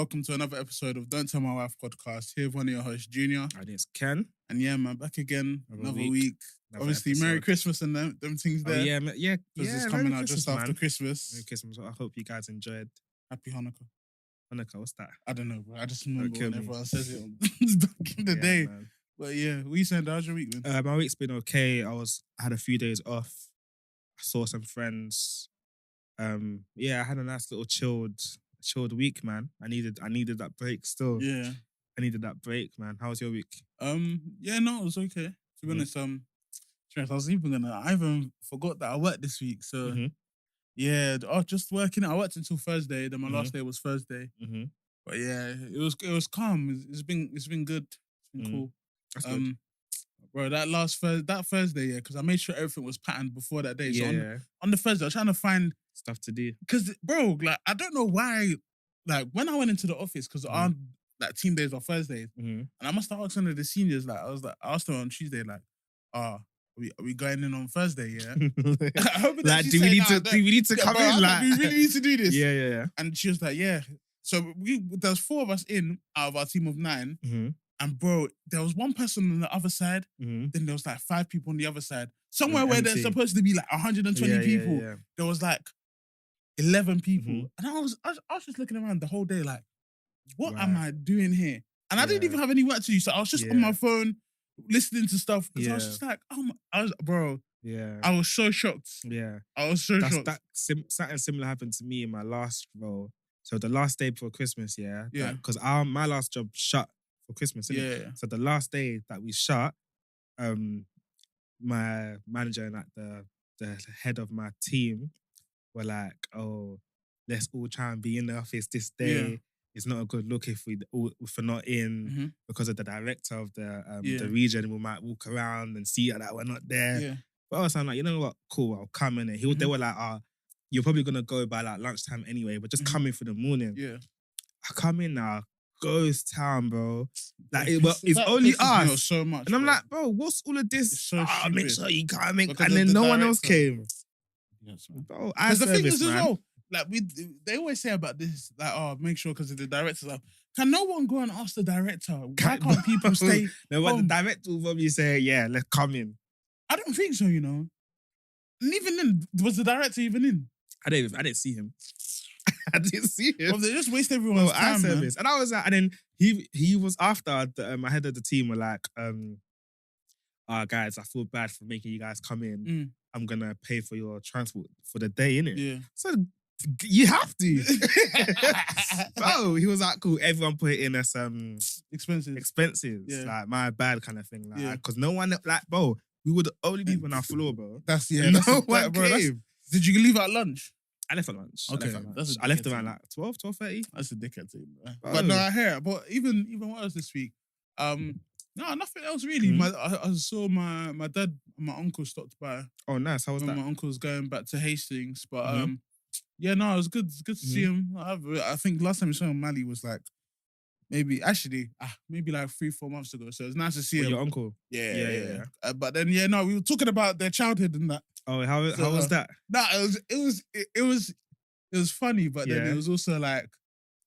welcome to another episode of Don't Tell My Wife podcast. Here with one of your hosts, Junior. And it's Ken. And yeah, man, back again, another week. Another Obviously, episode. Merry Christmas and them things there. Yeah. Because it's coming out just after Christmas. Merry Christmas. I hope you guys enjoyed. Happy Hanukkah. Hanukkah, what's that? I don't know, bro. I just remember Don't when kill me. everyone says it back in the day. Man. But yeah, what you saying? How's your week, man? My week's been okay. I had a few days off. I saw some friends. I had a nice little chilled week, man. I needed that break still. Yeah. I needed that break, man. How was your week? Yeah, no, it was okay. To be honest, I was I even forgot that I worked this week. So yeah, I was just working. I worked until Thursday. Then my last day was Thursday. But yeah, it was calm. It's been good. It's been cool. That's good. Bro, that Thursday, yeah, because I made sure everything was patterned before that day. So Yeah. on the Thursday, I was trying to find Stuff to do. because, bro, like I don't know why. Like when I went into the office, because our like team days are Thursdays, and I must have asked one of the seniors. Like I asked them on Tuesday, like, are we going in on Thursday? Yeah. I hope that Like, she do said, we "Nah, need to come in? Like, do we really need to do this? Yeah. And she was like, yeah. So there's 4 of us in out of our team of 9. And bro, there was one person on the other side. Then there was like 5 people on the other side. Somewhere where there's supposed to be like 120 people, there was like 11 people. And I was just looking around the whole day like, what am I doing here? And I didn't even have any work to do. So I was just on my phone listening to stuff. Because I was just like, I was so shocked. Yeah. I was so shocked. Something similar happened to me in my last role. So the last day before Christmas, because my last job shut for Christmas, innit? Yeah. So the last day that we shut, my manager and like the head of my team were like, "Oh, let's all try and be in the office this day. Yeah. It's not a good look if we're not in because of the director of the region. We might walk around and see that we're not there." Yeah. But also I'm like, you know what? Cool, I'll come in. And they were like, you're probably gonna go by like lunchtime anyway, but just come in for the morning. Yeah. I come in now, ghost town, bro. Like it's only us. So much, and I'm bro. like, bro, what's all of this? It's so Make stupid. sure you come in. Because And then of the no one else director. came. Yes, man. Bro, Because the thing is as man. well, like they always say about this, like, make sure because of the director's like, can no one go and ask the director? Why can't people stay? No, what the home? director will probably say, yeah, let's come in. I don't think so, you know. And even then, was the director even in? I didn't see him. I didn't see him. Well, they just waste everyone's time, man. service. And I was like, and then he was after my head of the team were like, guys, I feel bad for making you guys come in. I'm gonna pay for your transport for the day, innit? Yeah. So you have to. Bro, he was like, cool, everyone put it in as expenses. Yeah. Like my bad kind of thing. Like, Yeah. because no one, like, bro, we were the only people on our floor, bro. No one came. Did you leave at lunch? I left at lunch. Okay, I left around like 12:30. That's a dickhead thing, man. Bro. But no, I hear it. But even worse this week. No, nothing else really. I saw my dad and my uncle stopped by. Oh, nice. How was that? My uncle's going back to Hastings, but yeah, no, it was good. It's good to see him. I think last time we saw him, Mali was like maybe like 3-4 months ago. So it's nice to see him. Your uncle? Yeah. But then we were talking about their childhood and that. Oh, how was that? No, it was funny, but then it was also like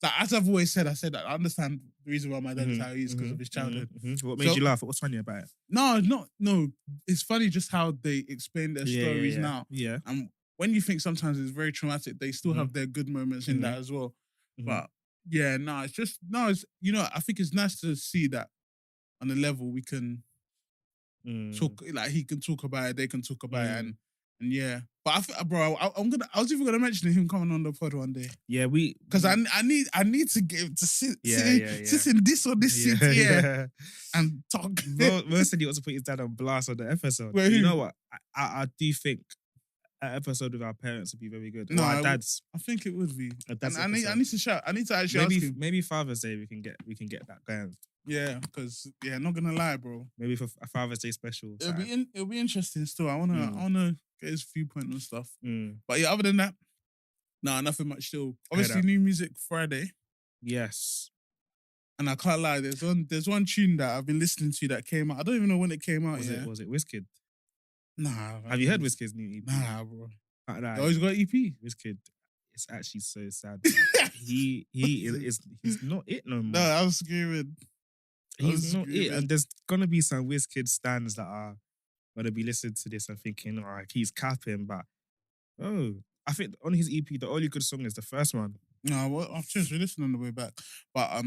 as I've always said, I understand the reason why my dad is how he is because of his childhood. What made you laugh? What's funny about it? No. It's funny just how they explain their stories now. Yeah. And when you think sometimes it's very traumatic, they still have their good moments in that as well. But yeah, it's I think it's nice to see that on a level we can talk, like he can talk about it, they can talk about it, and yeah. But I was even gonna mention him coming on the pod one day. Yeah, because I need to get him to sit in this or this seat here and talk. Mo said he wants to put his dad on blast on the episode. Wait, you know what? I do think an episode with our parents would be very good. No, our dads. I think it would be. And I need to shout. I need to actually ask him. Maybe Father's Day we can get that going. Yeah, because not gonna lie, bro. Maybe for a Father's Day special. It'll be interesting still. I wanna get his viewpoint and stuff. But yeah, other than that, nothing much still. Obviously, new music Friday. Yes. And I can't lie, there's one tune that I've been listening to that came out. I don't even know when it came out. Was it Wizkid? Nah. Have you heard Wizkid's new EP? Nah, bro. Nah. Oh, he's got an EP. Wizkid. It's actually so sad. he's not it no more. No, I was screaming. He's not it. And there's gonna be some WizKid stands that are gonna be listening to this and thinking, all right, he's capping, but I think on his EP, the only good song is the first one. No, well, I've just listened on the way back. But I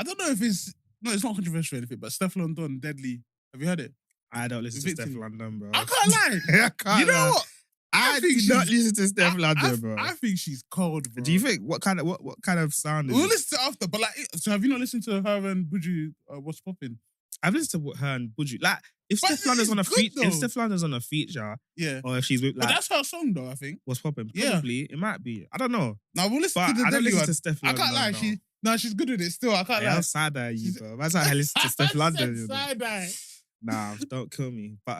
don't know if it's not controversial or anything, but Steph London, Deadly. Have you heard it? I don't listen to Steph London, bro. I can't lie. I can't You know lie. what? I do not listen to Steph London, bro. I think she's cold, bro. Do you think what kind of sound is We'll it? listen to it after, but like, so have you not listened to her and Buju? What's popping? I've listened to her and Buju. Like, if But Steph London's it's on a good, feature, though. if Steph London's on a feature, Yeah, or if she's with but like, that's her song though. I think. what's popping? Yeah. Probably it might be. I don't know. Now we'll listen But to the I don't Deadly listen one. to Steph I London. can't lie. She's good with it still. I can't Yeah, lie. how sad are you, bro? That's how I listen to Steph London. You know? Side eye. Nah, don't kill me. But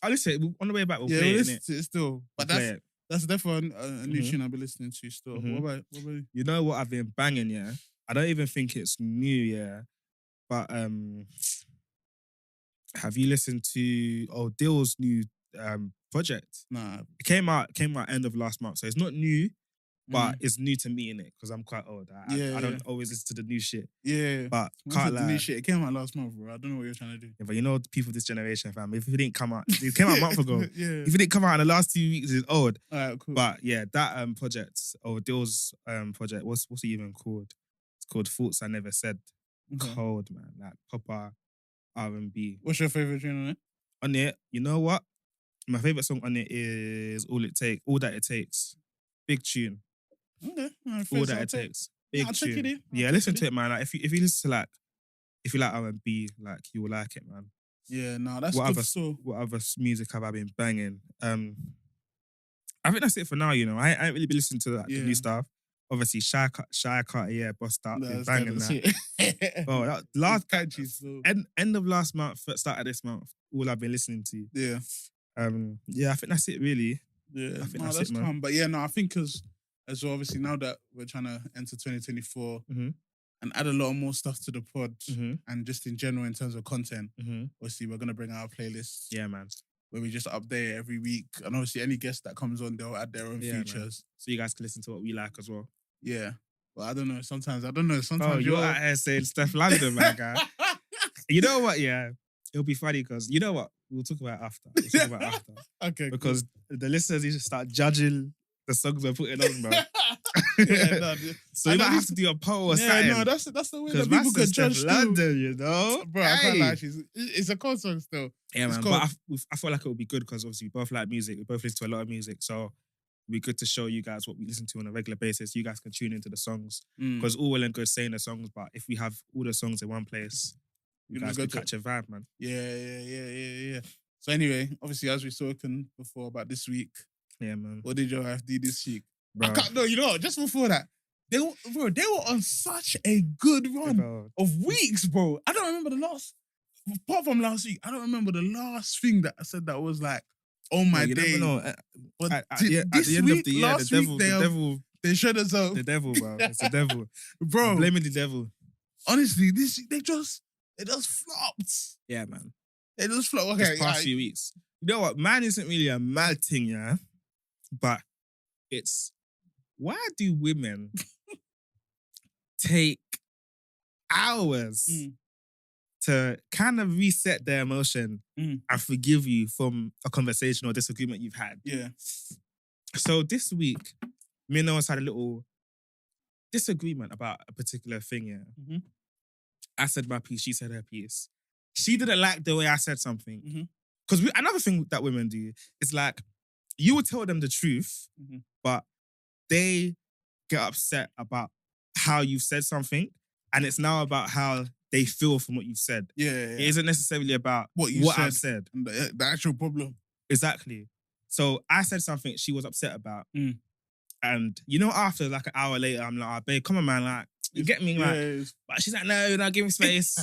I'll listen. On the way back, we'll Yeah, play we'll it. listen to it still. But We'll play it. that's definitely a new Mhm. tune I'll be listening to still. Mhm. What about you? You know what I've been banging, yeah? I don't even think it's new, yeah. But have you listened to Dill's new project? Nah. It came out end of last month, so it's not new, but Mm. it's new to me, innit? Because I'm quite old. I don't always listen to the new shit. Yeah. But When I can't said the lie. new shit. It came out last month, bro. I don't know what you're trying to do. Yeah, but you know the people of this generation, fam. If it didn't come out, it came out a month ago. Yeah. If it didn't come out in the last 2 weeks, it's old. All right, cool. But yeah, that project, Dill's project, what's it even called? It's called Thoughts I Never Said. Okay. Cold, man. Like proper R&B. What's your favorite tune on it? On it, you know what? My favorite song on it is All That It Takes. Big tune. Okay. All That It Takes. Big I'll check tune. it in. Yeah, listen to it, man. Like if you listen to if you like R&B, like you will like it, man. Yeah, no, that's What good. other So, what other music have I been banging? I think that's it for now. You know, I ain't really been listening to the new stuff. Obviously, Shy Carter, yeah, Bust Up, been banging that. Bro, that last catchy. So. end of last month, start of this month, all I've been listening to. Yeah. Yeah, I think that's it really. Yeah, I think no, that's it, man. calm. But yeah, no, I think as well, obviously now that we're trying to enter 2024 Mhm. and add a lot more stuff to the pod Mhm. and just in general in terms of content, Mhm. obviously we're gonna bring out a playlist Yeah, man. where we just update it every week. And obviously any guest that comes on, they'll add their own Yeah, man. features. So you guys can listen to what we like as well. Yeah. But I don't know. Sometimes Oh, you're out here saying Steph London, my guy. You know what? Yeah, it'll be funny because you know what? We'll talk about it after. Okay. Because the listeners need to start judging the songs we're putting on, bro. Yeah, no, So you might have to do a poll or something. no, that's the way Because that people can judge Steph too. London, you know? Bro, I can't lie. It's a cold song still. Yeah, It's man. cold. But I feel like it would be good because obviously we both like music. We both listen to a lot of music. So it'd be good to show you guys what we listen to on a regular basis. You guys can tune into the songs. Because all well and good saying the songs, but if we have all the songs in one place, you guys can catch a vibe, man. Yeah. So anyway, obviously, as we've spoken before about this week, Yeah, man. what did your wife do this week? Bro. I can't, no, you know what? Just before that, they were on such a good run Bro. of weeks, bro. I don't remember the last, apart from last week, I don't remember the last thing that I said that was like, oh my You day. never know. But At this the end week, of the year, last the week, devil, they showed us up. the devil, bro. It's the devil. Bro, Blaming the devil. honestly, they just flopped. Yeah, man. They just flopped. Okay, This past few weeks. You know what? Man isn't really a mad thing, yeah? But it's, why do women take hours to kind of reset their emotion and forgive you from a conversation or disagreement you've had? Yeah. So this week, me and Noah's had a little disagreement about a particular thing, yeah? Mhm. I said my piece, she said her piece. She didn't like the way I said something. Mhm. Because another thing that women do is like, you will tell them the truth, Mhm. but they get upset about how you've said something, and it's now about how they feel from what you've said. Yeah. It isn't necessarily about What I've said. And the actual problem. Exactly. So I said something she was upset about. Mm. And you know, after like an hour later, I'm like, oh, babe, come on, man. Like, you get me? Like, but she's like, no, give me space.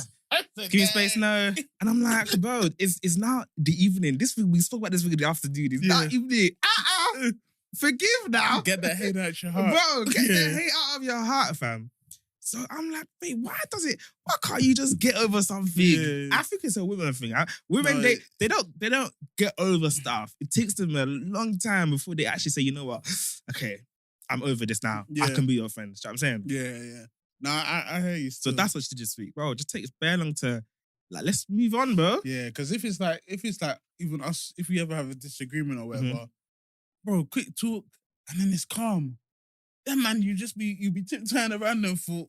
Give me space, no. And I'm like, bro, it's now the evening. This week, we spoke about this week in the afternoon. It's now evening. Forgive now. Get that hate out your heart. Bro, get the hate out of your heart, fam. So I'm like, babe, why can't you just get over something? Yeah. I think it's a women thing. Women, they don't get over stuff. It takes them a long time before they actually say, you know what? Okay, I'm over this now. Yeah. I can be your friend. You know what I'm saying? Yeah. No, I hear you. So that's what she just speak, bro. Just take it bare long to like. Let's move on, bro. Yeah, because if it's like even us, if we ever have a disagreement or whatever, bro, quick talk and then it's calm. Then man, you be tiptoeing around them for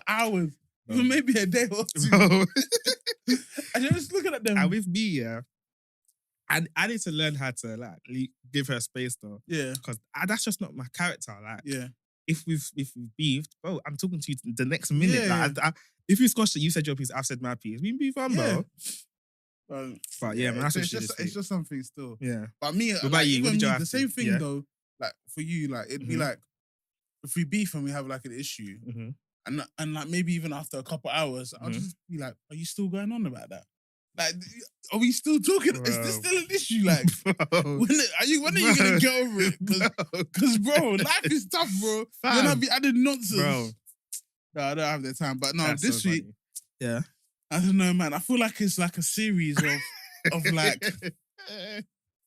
hours, even maybe a day or two. Bro. And you're just looking at them. And with me, yeah, I need to learn how to like give her space though. Yeah, because that's just not my character. Like, yeah. If we've beefed, bro, I'm talking to you the next minute. Yeah. Like, if you squashed it, you said your piece, I've said my piece. We beef on, bro. But yeah, man, that's it's just something still. Yeah. But me, what about you? The same thing though. Like for you, like it'd be like if we beef and we have like an issue, and like maybe even after a couple hours, I'll just be like, "Are you still going on about that? Like, are we still talking? Bro. Is this still an issue? Like, when are you gonna get over it? Because bro, life is tough, bro. You're not be adding nonsense, bro. No, I don't have the time. But no, this week, yeah, I don't know, man. I feel like it's like a series of like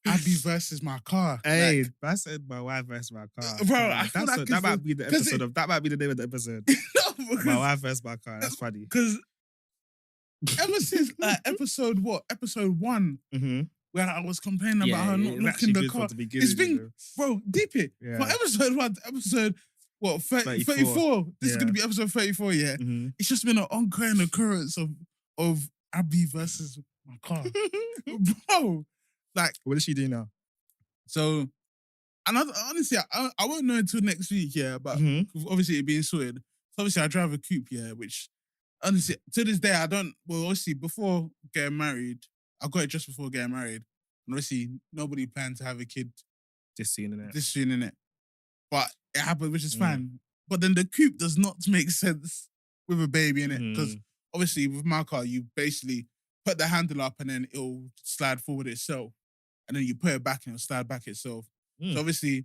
Abby versus my car. Hey, like, I said my wife versus my car, bro. I feel like that might be the episode of that might be the name of the episode. No, my wife versus my car. That's funny because. Ever since episode 1, where I was complaining about her not locking the car, it's been, bro, deep it. Yeah. From episode 1 to episode, 34. This is going to be episode 34, yeah. It's just been an ongoing occurrence of Abby versus my car. Bro, like. What does she do now? So, and honestly, I won't know until next week, yeah, but obviously it being sorted. So obviously I drive a coupe, yeah, which... Honestly, to this day, I don't... Well, obviously, before getting married, I got it just before getting married. And obviously, nobody planned to have a kid this soon, innit? But it happened, which is fine. But then the coupe does not make sense with a baby in it. Because obviously, with my car, you basically put the handle up and then it'll slide forward itself. And then you put it back and it'll slide back itself. So obviously...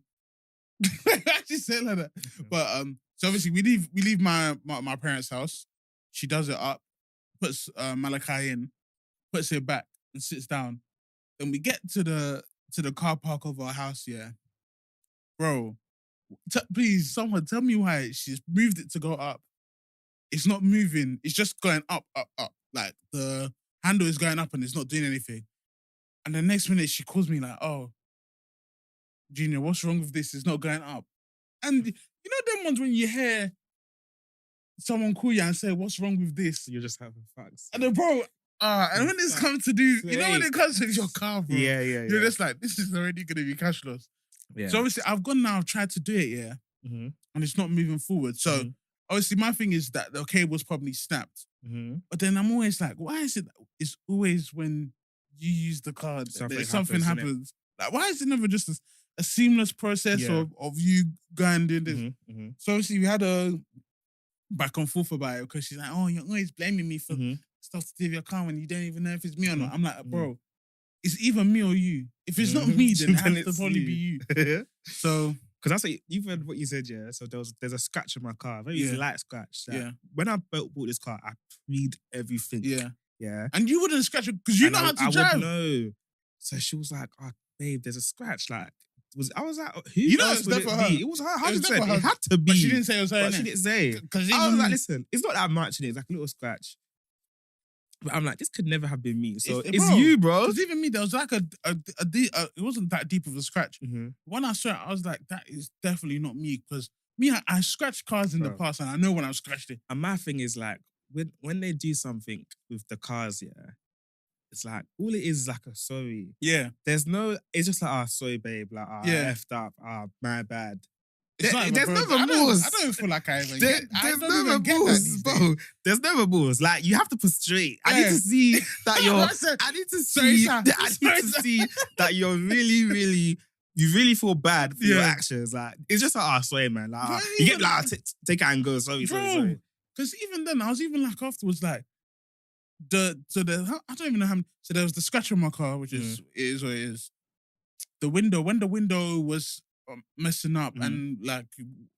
I actually say it like that. But, so obviously, we leave my parents' house. She does it up, puts Malachi in, puts it back and sits down. Then we get to the car park of our house, yeah. Bro, please, someone tell me why she's moved it to go up. It's not moving. It's just going up. Like the handle is going up and it's not doing anything. And the next minute she calls me like, "Oh, Junior, what's wrong with this? It's not going up." And you know them ones when you hear someone call you and say, "What's wrong with this?" You're just having facts. And then, bro, and when it's come to do, you know, when it comes to your car, bro, you're just like, this is already going to be cash loss. Yeah. So obviously, I've gone now, I've tried to do it, yeah, and it's not moving forward. So obviously, my thing is that the cable's probably snapped. But then I'm always like, why is it? It's always when you use the car that something happens. Like, why is it never just a seamless process of you going doing this? So obviously, we had a back and forth about it because she's like, "Oh, you're always blaming me for stuff to do with your car when you don't even know if it's me or not." I'm like, bro, it's either me or you. If it's not me, then it has to probably be you. So, because I say, even what you said, yeah. So there's a scratch in my car, a very light scratch. When I bought this car, I pre-ed everything. Yeah. And you wouldn't scratch it because you know how to drive. I would know. So she was like, "Oh, babe, there's a scratch." Like, I was like, who? You know, it's never her. It was her. 100%. It had to be. But she didn't say it was her. But she didn't say. I was like, listen, it's not that much in it. It's like a little scratch. But I'm like, this could never have been me. So it's you, bro. Because even me, there was like it wasn't that deep of a scratch. When I saw it, I was like, that is definitely not me. Because me, I scratched cars in the past and I know when I've scratched it. And my thing is like, when they do something with the cars, it's like, all it is like a sorry. Yeah. It's just like, sorry, babe. Like, I effed up. My bad. There's never balls. I don't feel like I even get that. There's never balls, bro. There's never balls. Like, you have to put straight. I need to see that you're... I need to see that you're really, really... You really feel bad for your actions. Like, it's just like, sorry, man. Like, you get like, take it and go. Sorry. Because even then, I was even like afterwards, like, I don't even know how many. So there was the scratch on my car, which is what it is. The window, when the window was messing up and like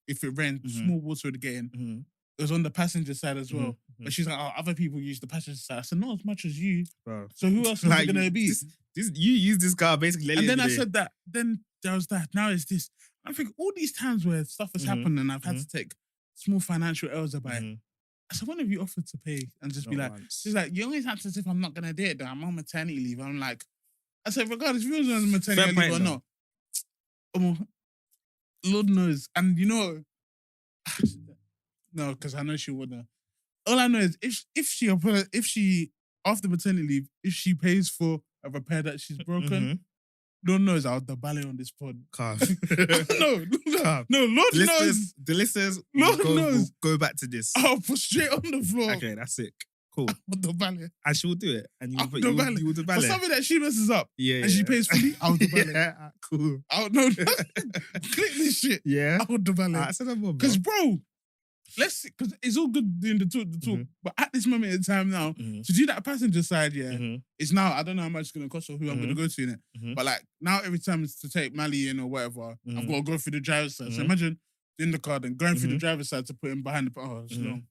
if it rained, small water would get in. It was on the passenger side as well. But she's like, "Oh, other people use the passenger side." I said, "Not as much as you, bro. So who else is it gonna be?" You use this car basically. And then I said that. Then there was that. Now it's this. I think all these times where stuff has happened and I've had to take small financial L's about it. I said, when have you offered to pay and just be like, she's like, you always act as if I'm not gonna do it though. I'm on maternity leave. I'm like, I said, regardless if you was on maternity leave or not, Lord knows. And you know, no, because I know she wouldn't. All I know is if she after maternity leave, if she pays for a repair that she's broken, Lord knows I'll double on this pod. Calm. No, Lord knows. The listeners Lord knows. will go back to this. I'll put straight on the floor. Okay, that's sick. Cool. And she will do it. And you will double for something that she messes up. Yeah. And she pays fully, I'll double it. Yeah, cool. Click this shit. Yeah. I'll double it. Because, bro, because it's all good doing the talk, but at this moment in time now, to do that passenger side, it's now, I don't know how much it's going to cost or who I'm going to go to in it, but like now every time it's to take Mally in or whatever, I've got to go through the driver's side. So imagine in the car and going through the driver's side to put him behind the, it's long.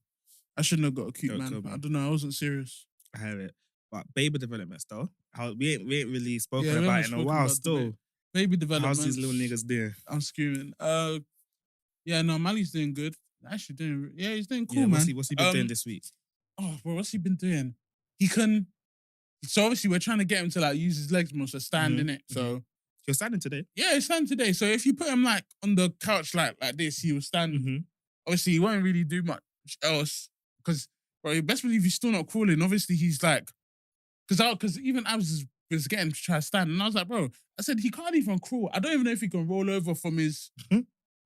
I shouldn't have got a cute man. I don't know, I wasn't serious. I heard it. But baby developments though, we ain't really spoken about it in a while still. Baby developments. How's these little niggas doing? I'm screaming. Yeah, no, Mally's doing good. Actually doing, he's doing cool, man. What's he been doing this week? Oh, bro, what's he been doing? So obviously we're trying to get him to like use his legs more, so stand in it. So you're standing today? Yeah, he's standing today. So if you put him like on the couch like this, he will stand. Obviously, he won't really do much else because, bro, you best believe he's still not crawling. Obviously, he's like, because even I was getting to try to stand, and I was like, bro, I said he can't even crawl. I don't even know if he can roll over from his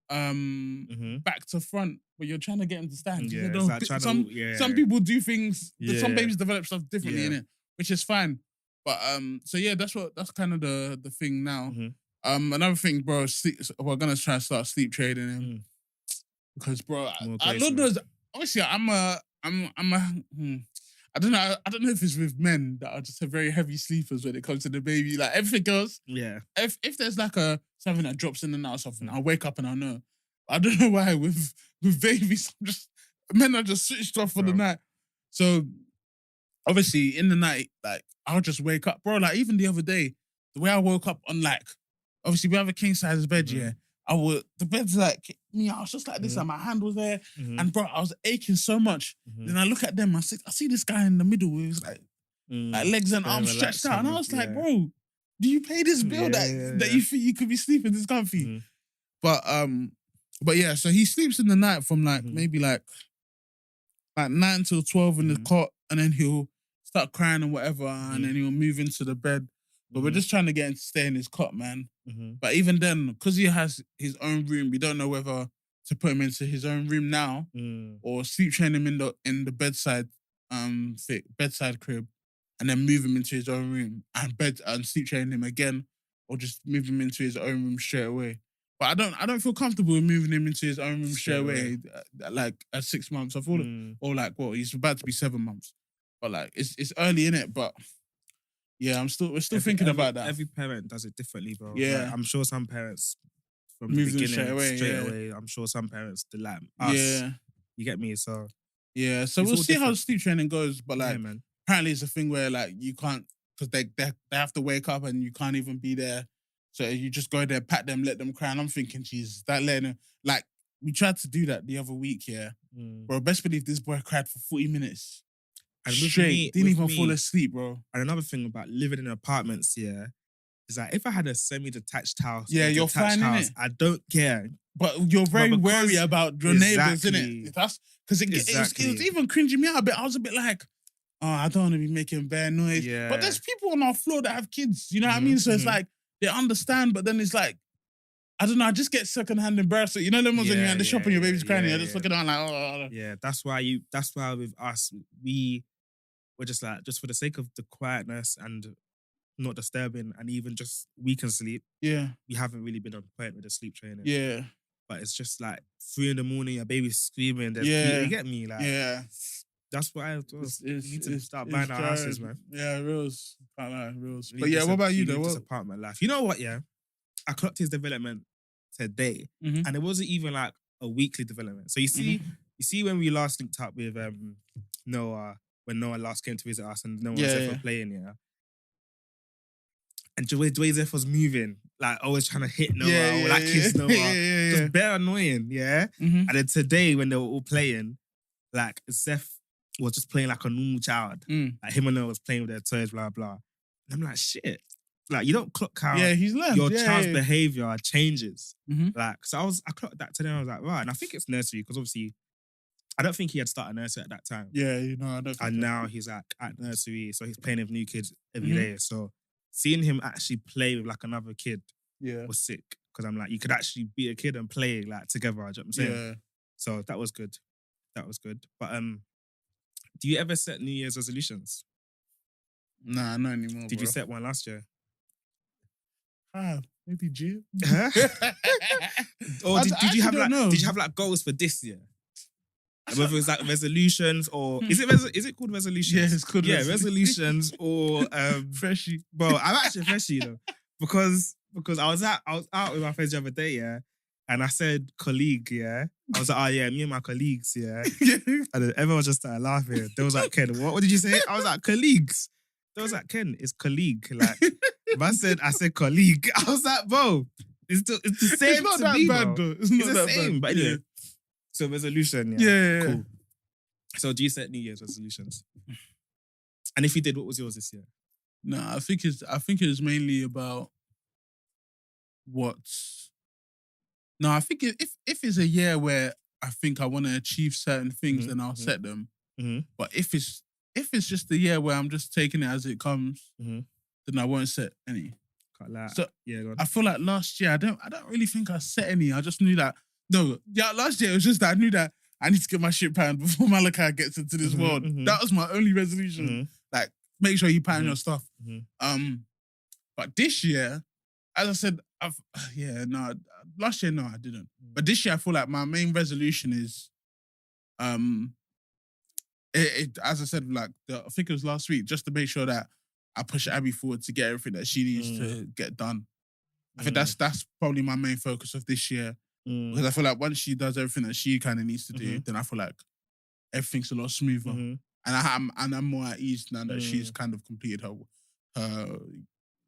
back to front, but you're trying to get him to stand. Yeah, like some people do things. Some babies develop stuff differently in it, which is fine. But so yeah, that's kind of the thing now. Another thing, bro, we're gonna try to start sleep trading him because, bro, Lord knows. Obviously, I don't know. I don't know if it's with men that are just very heavy sleepers when it comes to the baby. Like everything else, if there's like something that drops in and out or something, I'll wake up and I'll know. I don't know why with babies, men are just switched off for the night. So obviously in the night, like I'll just wake up, bro. Like even the other day, the way I woke up on like, obviously we have a king size bed, the bed's like me. I was just like this, and my hand was there, and bro, I was aching so much. Then I look at them, I see this guy in the middle with his like legs and arms stretched out, and I was like, bro, do you pay this bill that you think you could be sleeping this comfy? But yeah, so he sleeps in the night from like maybe like 9 till 12 in the cot, and then he'll start crying and whatever, and then he'll move into the bed. But we're just trying to get him to stay in his cot, man. But even then, because he has his own room, we don't know whether to put him into his own room now or sleep train him in the bedside crib, and then move him into his own room and sleep train him again, or just move him into his own room straight away. But I don't feel comfortable with moving him into his own room straight away. Like at 6 months, I thought, or like he's about to be 7 months. But like it's early in it, but. Yeah, we're still thinking about that. Every parent does it differently, bro. Yeah. Like, I'm sure some parents from move the beginning straight away. away. I'm sure some parents do like us. Yeah. You get me? So yeah, so we'll see how sleep training goes. But like apparently it's a thing where like you can't, because they have to wake up and you can't even be there. So you just go there, pat them, let them cry. And I'm thinking, Jesus, that letting like we tried to do that the other week, bro. Best believe this boy cried for 40 minutes. And straight, didn't even fall asleep, bro. And another thing about living in apartments, is that if I had a semi-detached house, you're fine in it. I don't care. But you're very wary about your neighbors, innit? That's because it was even cringing me out a bit. I was a bit like, oh, I don't want to be making bad noise. Yeah. But there's people on our floor that have kids, you know what I mean? So it's like they understand, but then it's like, I don't know, I just get secondhand embarrassed. You know them ones when you're at the shop and your baby's crying, you're just looking around like, oh. Yeah, that's why with us, we're just like, just for the sake of the quietness and not disturbing, and even just we can sleep. Yeah. We haven't really been on point with the sleep training. Yeah. But it's just like 3 a.m, your baby's screaming. You get me? Like, that's why we need to start buying our houses, man. Yeah, reals. Can't lie, reals. But yeah, what about you though? Just apartment life. You know what, I clocked his development today, and it wasn't even like a weekly development. So you see when we last linked up with Noah, when Noah last came to visit us and Noah was there for playing, And the way Zeph was moving, like always trying to hit Noah or like kiss Noah. Just bare annoying, yeah? Mm-hmm. And then today when they were all playing, like Zeph was just playing like a normal child. Like him and Noah was playing with their toys, blah, blah. And I'm like, shit. Like you don't clock how he's learned. your child's behavior changes. Mm-hmm. Like, so I clocked that today and I was like, right. And I think it's nursery because obviously I don't think he had started nursery at that time. Yeah, I don't think and now he's like at nursery, so he's playing with new kids every day. So seeing him actually play with like another kid was sick. Because I'm like, you could actually be a kid and play like together, do you know what I'm saying? Yeah. So that was good. That was good. But do you ever set New Year's resolutions? Nah, not anymore. Did you set one last year? Maybe June. Or did you have like goals for this year? Whether it's like resolutions or is it called resolutions? Yeah, it's called resolutions or freshie. Bro, I'm actually freshie, you know, because I was out with my friends the other day, and I said colleague, I was like, oh yeah, me and my colleagues, and then everyone just started laughing. They was like, Ken, what did you say? I was like, colleagues. They was like, Ken, it's colleague. Like, if I said colleague, I was like, bro, it's the same. It's not to that me, bad, bro. though. It's not the that same, bad. but anyway. So resolution, cool. So do you set New Year's resolutions? And if you did, what was yours this year? No, I think it's mainly about what's. No, I think if it's a year where I think I want to achieve certain things, then I'll set them. But if it's just a year where I'm just taking it as it comes, then I won't set any. So go on. I feel like last year I don't really think I set any. I just knew that last year it was just that I knew that I need to get my shit patterned before Malachi gets into this world. That was my only resolution. Like, make sure you pattern your stuff. But this year, as I said, last year, no, I didn't. But this year, I feel like my main resolution is, as I said, like, I think it was last week, just to make sure that I push Abby forward to get everything that she needs to get done. I think that's probably my main focus of this year. Because I feel like once she does everything that she kind of needs to do, then I feel like everything's a lot smoother. And I'm more at ease now that she's kind of completed her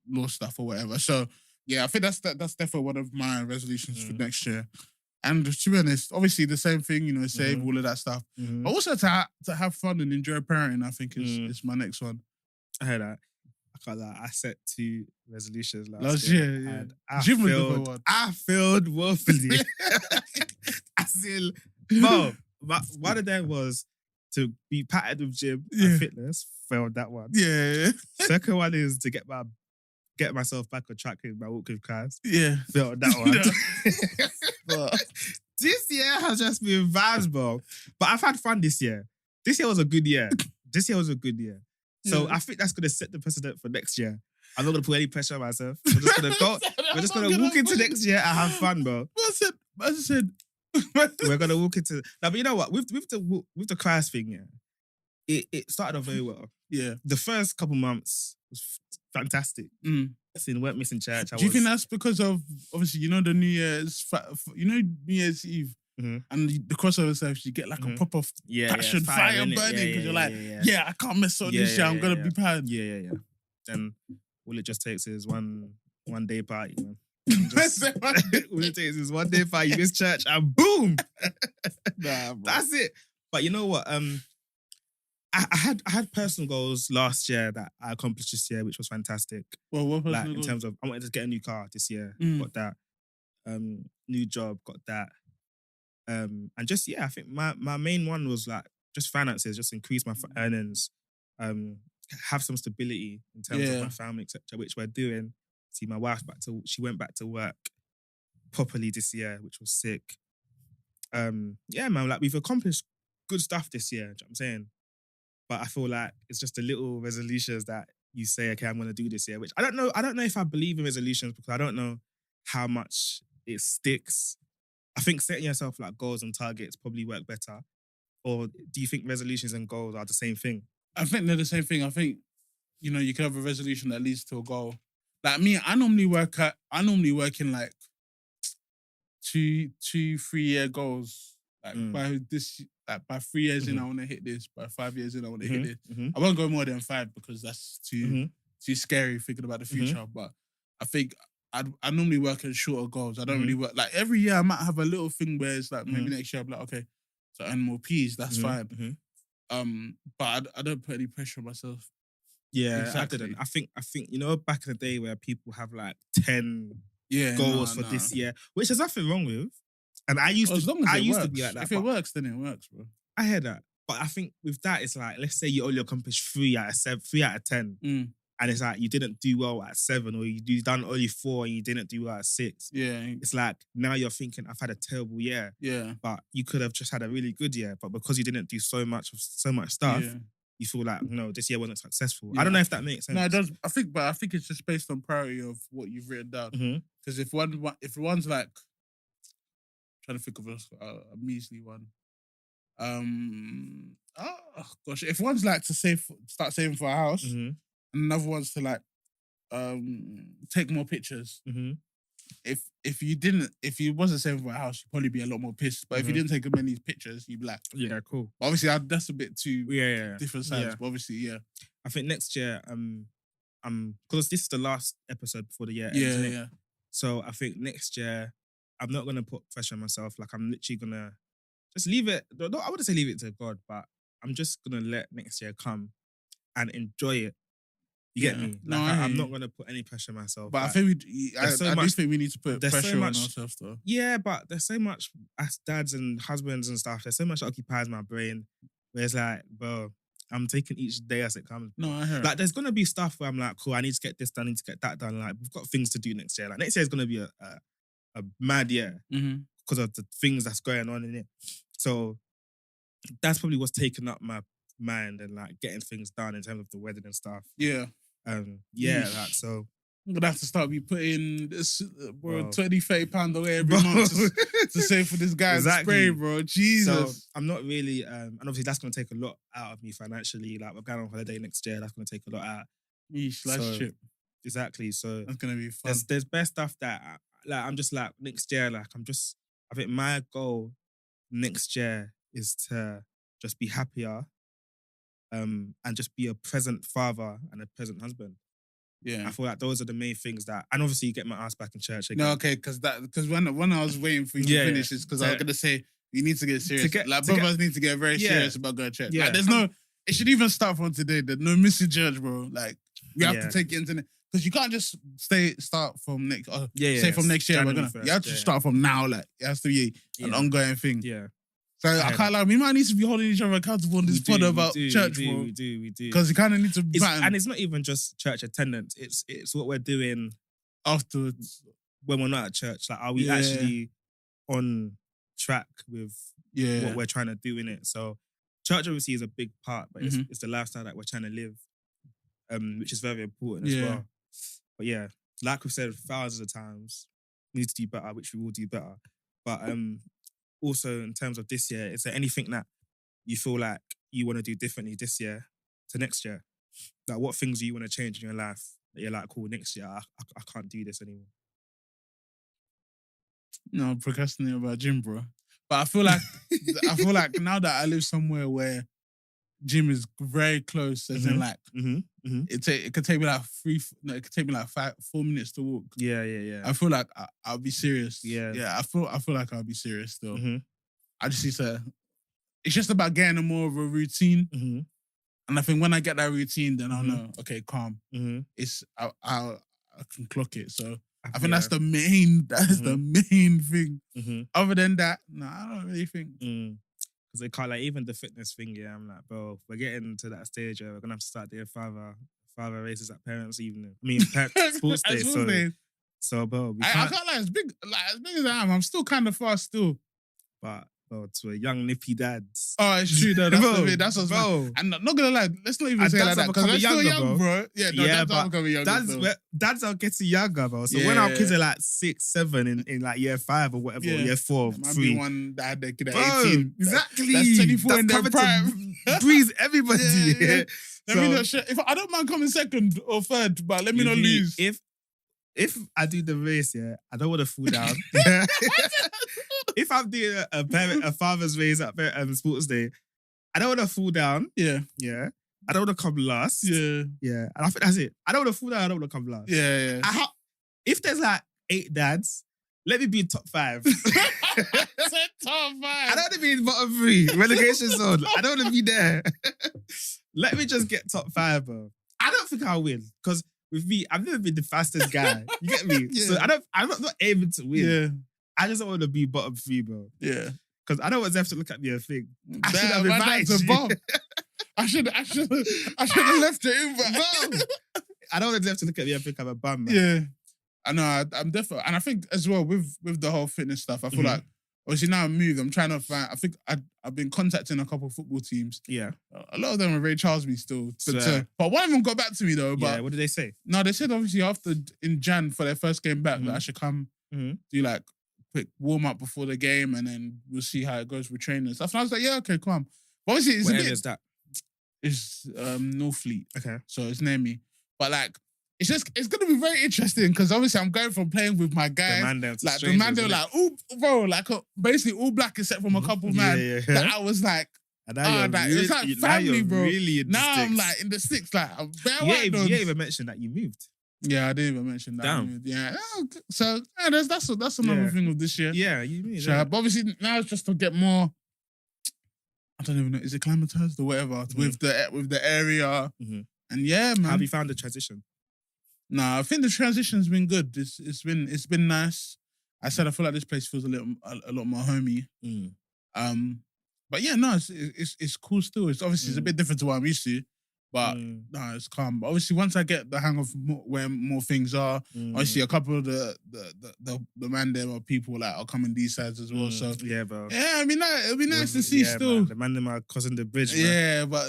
law stuff or whatever. So yeah, I think that's definitely one of my resolutions for next year. And to be honest, obviously the same thing, save all of that stuff. But also to have fun and enjoy parenting, I think is my next one. I heard that. I can't lie. I set 2 resolutions last year. And I failed woefully. As in, bro, one of them was to be patted with gym and fitness. Failed that one. Yeah. Second one is to get myself back on track with my walk with Christ. Yeah. Failed that one. But this year has just been vibes, bro. But I've had fun this year. This year was a good year. So I think that's going to set the precedent for next year. I'm not going to put any pressure on myself. We're just going to go. We're just going to walk into next year and have fun, bro. As I said, we're going to walk into. Now, but you know what? With the Christ thing, it started off very well. Yeah. The first couple months was fantastic. Weren't missing church. Do you think that's because of, obviously, the New Year's, New Year's Eve? And the crossover stuff, you get like a proper passion, fire burning because you're like, I can't mess up this year. I'm gonna be proud. Yeah. Then all it just takes is one day party, man. All it takes is one day party. You miss church and boom, that's it. But you know what? I had personal goals last year that I accomplished this year, which was fantastic. Well, what personal goals? In terms of I wanted to get a new car this year, got that. New job, got that. And just, I think my main one was like just finances, just increase my earnings, have some stability in terms of my family, etc., which we're doing. See, my wife she went back to work properly this year, which was sick. Man, like we've accomplished good stuff this year, do you know what I'm saying? But I feel like it's just the little resolutions that you say, okay, I'm going to do this year, which I don't know if I believe in resolutions because I don't know how much it sticks. I think setting yourself like goals and targets probably work better. Or do you think resolutions and goals are the same thing? I think they're the same thing. I think, you can have a resolution that leads to a goal. Like me, I normally work in like 2-3 year goals. Like by 3 years in, I want to hit this. By 5 years in, I want to hit this. I won't go more than 5 because that's too scary thinking about the future. But I think I normally work in shorter goals. I don't really work like every year. I might have a little thing where it's like maybe next year I'm like, okay, so earn more P's. That's fine. But I don't put any pressure on myself. Yeah, exactly. I didn't. I think back in the day where people have like 10 goals for this year, which there's nothing wrong with. And I used to be like that. If it works, then it works, bro. I hear that. But I think with that, it's like, let's say you only accomplished 3 out of 10. And it's like you didn't do well at 7, or you done only 4 and you didn't do well at 6. Yeah. It's like now you're thinking, I've had a terrible year. Yeah. But you could have just had a really good year. But because you didn't do so much stuff, you feel like, no, this year wasn't successful. I don't know if that makes sense. No, it does. I think it's just based on priority of what you've written down. Because if one's like, trying to think of a measly one. Oh gosh, if one's like to start saving for a house, and another one's to like take more pictures. If you wasn't saving for a house, you'd probably be a lot more pissed. But if you didn't take as many pictures, you'd be like, yeah, cool. But obviously, that's a bit too different sides. Yeah. But obviously, yeah. I think next year, because this is the last episode before the year ends, yeah. So I think next year, I'm not gonna put pressure on myself. Like I'm literally gonna just leave it. No, I wouldn't say leave it to God, but I'm just gonna let next year come and enjoy it. You get me? Like I'm not gonna put any pressure on myself. But I think I do think we need to put pressure on ourselves, though. Yeah, but there's so much as dads and husbands and stuff. There's so much that occupies my brain. Where it's like, bro, I'm taking each day as it comes. No, I hear. Like, there's gonna be stuff where I'm like, cool, I need to get this done, I need to get that done. Like, we've got things to do next year. Like, next year is gonna be a mad year because of the things that's going on in it. So that's probably what's taken up my mind and like getting things done in terms of the wedding and stuff. Yeah. Like so. I'm gonna have to start putting this, bro, £20-30 away every month to save for this guy's spray, bro. Jesus. So I'm not really, and obviously that's gonna take a lot out of me financially. Like we're going on holiday next year, that's gonna take a lot out. Last trip. Exactly. So that's gonna be fun. There's best stuff that like I'm just like next year, like I think my goal next year is to just be happier, and just be a present father and a present husband. Yeah, I feel like those are the main things that, and obviously you get my ass back in church again. No, okay, because when I was waiting for you to finish this, because I was gonna say you need to get serious. Brothers need to get very serious about going to church. Yeah. Like, it should even start from today. There's no missing church, bro. Like we have to take it into. Because you can't just start from next. Say from next year, you have to start from now. Like it has to be an ongoing thing. Yeah. So I can't lie. We might need to be holding each other accountable on this pod about church, bro. We do. Because you kind of need to. And it's not even just church attendance. It's what we're doing afterwards when we're not at church. Like, are we actually on track with what we're trying to do in it? So, church obviously is a big part, but it's the lifestyle that we're trying to live, which is very important as well. But yeah, like we've said thousands of times, we need to do better, which we will do better. But also in terms of this year, is there anything that you feel like you want to do differently this year to next year? Like what things do you want to change in your life that you're like, cool, next year I can't do this anymore? No, I'm procrastinating about gym, bro. But I feel like now that I live somewhere where gym is very close, as in like it could take me like 4 minutes to walk. Yeah. I feel like I'll be serious. Yeah. I feel like I'll be serious still. I just need to. It's just about getting a more of a routine, and I think when I get that routine, then I'll know. Okay, calm. It's I can clock it. So I think that's the main. The main thing. Other than that, no, I don't really think. Because they can't, like, even the fitness thing, I'm like, bro, we're getting to that stage where we're going to have to start doing father races at parents' evening. I mean, sports day. So, bro, I can't lie, as big as I am, I'm still kind of fast still. But, bro, to a young nippy dad. Oh, it's true, though. That's what's bro. And not gonna lie, let's not even say like that, because I'm still young, bro. Dads are becoming younger. Dads are getting younger, bro. So when our kids are like 6, 7 in like year 5 or whatever, or year 4, 3. Be one that had their kid at 18. Exactly. That's 24 in their prime. Breeze everybody. Let me not share. If I don't mind coming second or third, but let me not lose. If I do the race, I don't want to fall down. If I'm doing a father's race at sports day, I don't want to fall down. Yeah. I don't want to come last. Yeah. And I think that's it. I don't want to fall down. I don't want to come last. Yeah. if there's like 8 dads, let me be in top 5. Top 5. I don't want to be in bottom 3. Relegation zone. I don't want to be there. Let me just get top 5, bro. I don't think I'll win. Because with me, I've never been the fastest guy. You get me? Yeah. So I'm not aiming to win. Yeah. I just don't want to be bottom 3, bro. Yeah. Because I don't want them to look at me and think, I should have invited you. Bomb. I should have left it in, bro. I don't want them to look at me and think I'm a bum, man. Yeah. I know, I'm definitely, and I think as well with the whole fitness stuff, I feel like, obviously now I'm moved, I'm trying to find, I think I've been contacting a couple of football teams. Yeah. A lot of them are Ray Charles me still. But one of them got back to me though. But yeah, what did they say? No, they said obviously after, in Jan for their first game back, that I should come do like quick warm up before the game and then we'll see how it goes with training and stuff. And I was like, yeah, okay, come. But obviously it's What area is that? It's Northfleet. Okay. So it's near me. But like, it's gonna be very interesting because obviously I'm going from playing with my guys, the man they were like, oh, bro, like basically all black except from a couple man that I was like, it's like family, bro. Really now I'm like in the sticks, like I'm bare you ain't even mentioned that you moved. Yeah, I didn't even mention that. Damn. Yeah, so that's another thing of this year. Yeah, you mean. So, but obviously now it's just to get more. I don't even know. Is it climatized or whatever with the area? And yeah, man. How have you found the transition? Nah, I think the transition's been good. It's been nice. I said I feel like this place feels a lot more homey. But yeah, no, it's cool still. It's obviously it's a bit different to what I'm used to, but no, it's calm. But obviously, once I get the hang of where more things are, obviously a couple of the man there are people like are coming these sides as well. So yeah, bro. Yeah, I mean, it'll be nice to see still. Man, the man them are crossing the bridge. Man. Yeah, but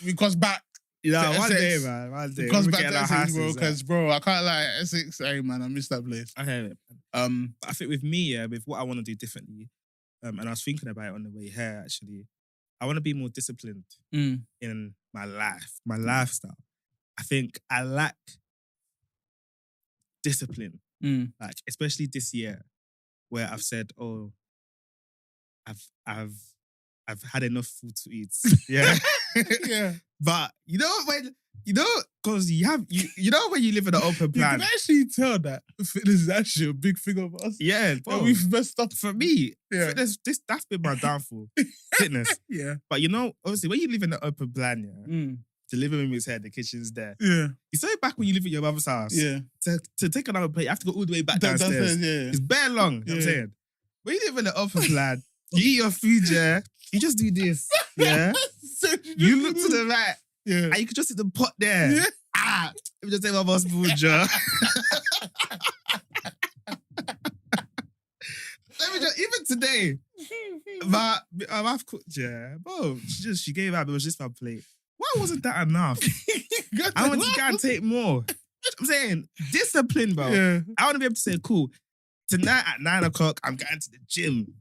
we cross back. Yeah, one day, man. One day. Because back to Essex, bro. Because, bro, I can't lie. Essex, hey, man, I miss that place. I hear it. I think with me, with what I want to do differently, and I was thinking about it on the way here, actually, I want to be more disciplined in my life, my lifestyle. I think I lack discipline, like especially this year, where I've said, "Oh, I've had enough food to eat." Yeah, yeah. But because you know when you live in an open plan, you can actually tell that fitness is actually a big thing of us. Yeah, bro. We've messed up. For me, fitness, that's been my downfall. Fitness. Yeah. But obviously, when you live in an open plan, the living room is here, the kitchen's there. Yeah. You say back when you live at your mother's house. Yeah. To take another plate, you have to go all the way back downstairs. Yeah. It's bare long. You know what I'm saying? When you live in an open plan, you eat your food, you just do this. Yeah. You look to the right. Yeah. And you can just see the pot there. Yeah. Let me just take my boss food, jar. Even today, my wife cooked, bro, she gave up. It was just my plate. Why wasn't that enough? I want to go and take more. I'm saying, discipline, bro. Yeah. I want to be able to say, cool, tonight at 9 o'clock, I'm going to the gym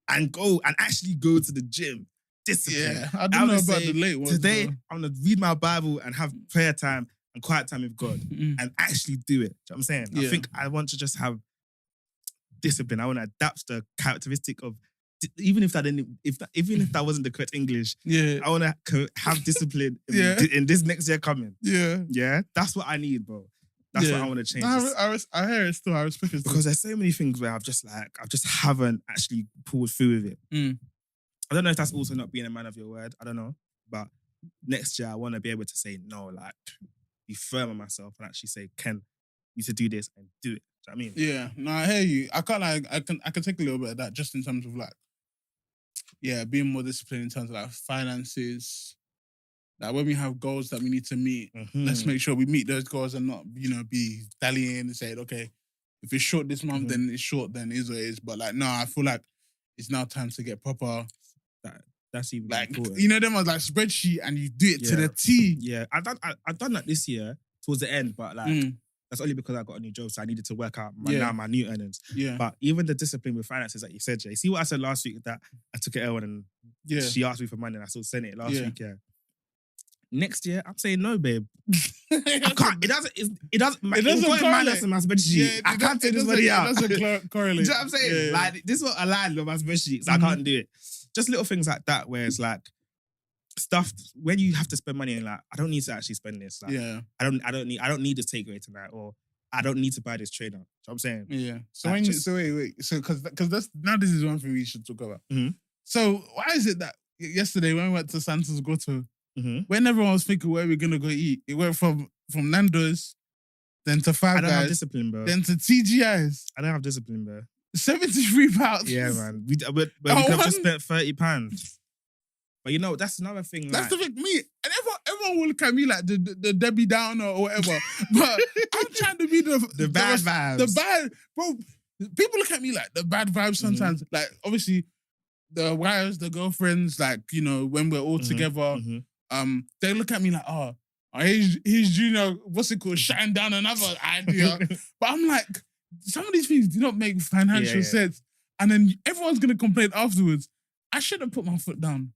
and actually go to the gym. Discipline. Yeah, I don't know about the late ones. Today, I'm going to read my Bible and have prayer time and quiet time with God and actually do it. Do you know what I'm saying? I think I want to just have discipline. I want to adapt the characteristic of, even if that wasn't the correct English, I want to have discipline in this next year coming. Yeah, that's what I need, bro. That's what I want to change. I hear it still. I respect it because there's so many things where I just haven't actually pulled through with it. I don't know if that's also not being a man of your word. I don't know, but next year I want to be able to say no, like be firm on myself and actually say, Ken, you need to do this and do it. Do you know what I mean? Yeah, no, I hear you. I can take a little bit of that just in terms of like, being more disciplined in terms of like finances. Like when we have goals that we need to meet, let's make sure we meet those goals and not, be dallying and saying, okay, if it's short this month, then it's short, then it is what it is. But like, no, I feel like it's now time to get proper. That's even like important. Them was like spreadsheet and you do it to the T. Yeah, I've done that this year towards the end, but like that's only because I got a new job, so I needed to work out my new earnings. Yeah, but even the discipline with finances, like you said, Jay. See what I said last week that I took it L and she asked me for money and I still sent it last week. Yeah. Next year, I'm saying no, babe. I can't. It doesn't correlate in my spreadsheet. I can't take this money out. It doesn't correlate. Do you know what I'm saying? Like this is what aligned on my spreadsheet, so I can't do it. Just little things like that where it's like, stuff when you have to spend money and like, I don't need to actually spend this. Like, yeah. I don't need this takeaway tonight, or I don't need to buy this trainer. You know what I'm saying? Yeah. So like, wait. So because that's now this is one thing we should talk about. Mm-hmm. So why is it that yesterday when we went to Santa's Grotto, when everyone was thinking where we're gonna go eat, it went from Nando's, then to Five Guys, I don't have discipline, bro. Then to TGI's. I don't have discipline, bro. £73. Yeah, man. We could have just spent £30. But you know, that's another thing. That's the thing, me. And everyone will look at me like the Debbie Downer or whatever. But I'm trying to be the bad vibes. The bad, bro. People look at me like the bad vibes sometimes. Like, obviously, the wives, the girlfriends, like, you know, when we're all together, they look at me like, oh, he's Junior, what's it called, shutting down another idea. But I'm like, some of these things do not make financial sense. And then everyone's going to complain afterwards. I shouldn't put my foot down.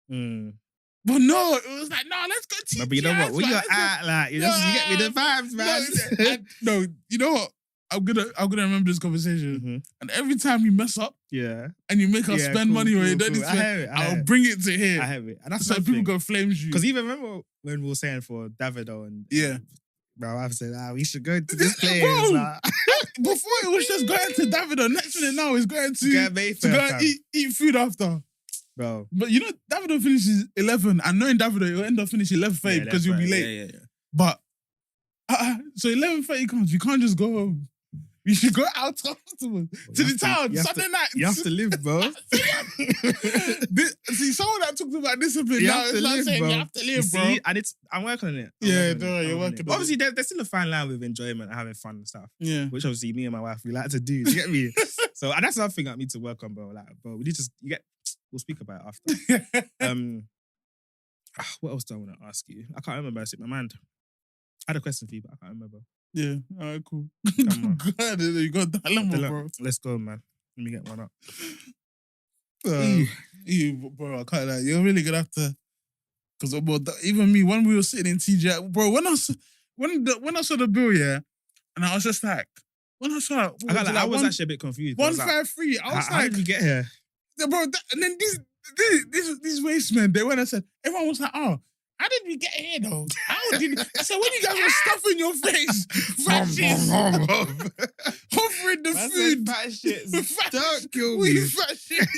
But no, it was like, no, let's go TGI's. But you know what? When you're at, like, you get me the vibes, man. No, you know what? I'm gonna remember this conversation. And every time you mess up, and you make us spend money or you don't need to spend, I'll bring it to here. I have it. And that's so people go flames you. Because even remember when we were saying for Davido and bro, I've said, we should go to this place. Bro, like, before it was just going to Davido. Next minute now is going to go and eat food after. Bro. But you know, Davido finishes 11, and knowing Davido, he'll end up finishing 11:30 because you'll be late. Yeah. But so 11:30 comes, you can't just go home. You should go out afterwards to the town Sunday night. You have to live, bro. See, someone that talks about discipline now is not saying you have to live, bro. And I'm working on it. You're working on it. Obviously, there's still a fine line with enjoyment and having fun and stuff. Yeah. Which obviously me and my wife, we like to do. You get me? So and that's another thing I need to work on, bro. Like, bro, we need to we'll speak about it after. What else do I want to ask you? I can't remember. It's in my mind. I had a question for you, but I can't remember. Yeah, all right, cool. Go ahead, you got that dilemma, bro. Let's go, man. Let me get one up. Bro, I can't lie. You're really gonna have to, because even me, when we were sitting in TGI, bro, when I saw the bill, and I was just like, when I saw it, I was actually a bit confused. 153. I was like, how did we get here? Bro, and then these waste men, they went and said, everyone was like, oh, how did we get here though? I said, when you guys were stuffing your face, hovering the food. Fat shit. Don't kill me. Fat shit.